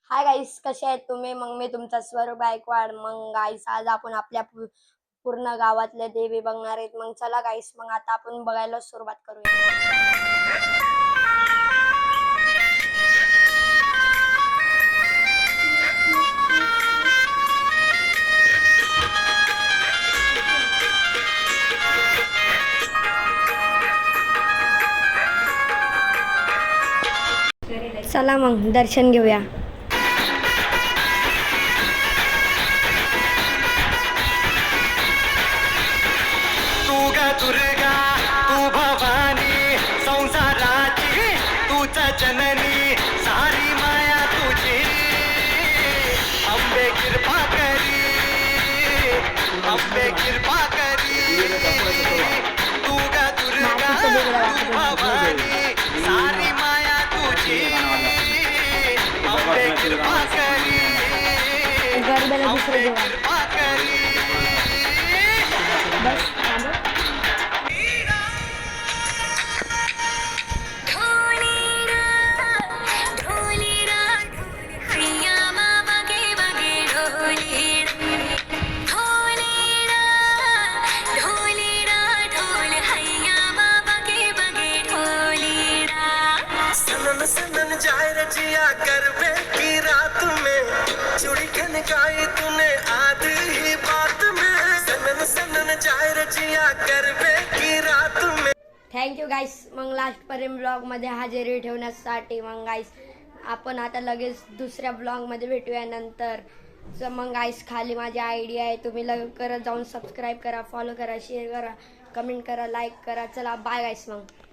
Hi guys, कसे आहेत तुम्ही? मग मी तुमचा स्वरूप गायकवाड. मग गाईस, आज आपण आपल्या पूर्ण गावातल्या देवी बघणार आहेत. मग चला गाईस, मग आता आपण बघायला सुरुवात करूया. चला मग दर्शन घेऊया. तू ग दुर्गा, तू भवानी, संसाराची तूच जननी, सारी माया तुझी. अंबे कृपा करी, अंबे कृपा करी. तू ग दुर्गा, तू भवानी, सारी माया तुझी. अंबे कृपा करी, अंबे कृपा करी. सनन जाए रजिया करवे की रात में, चुड़ी खनकाई तूने आधी ही बात में. सनन सनन जाए रजिया करवे की रात में. थँक्यू गाईस. मग लास्टपर्यंत ब्लॉगमध्ये हजेरी ठेवण्यासाठी. मग गाईस, आपण आता लगेच दुसऱ्या ब्लॉगमध्ये भेटूया नंतर. मग गाईस, खाली माझी आयडी आहे, तुम्ही लवकरच जाऊन सबस्क्राईब करा, फॉलो करा, शेअर करा, कमेंट करा, लाईक करा. चला बाय गाईस. मग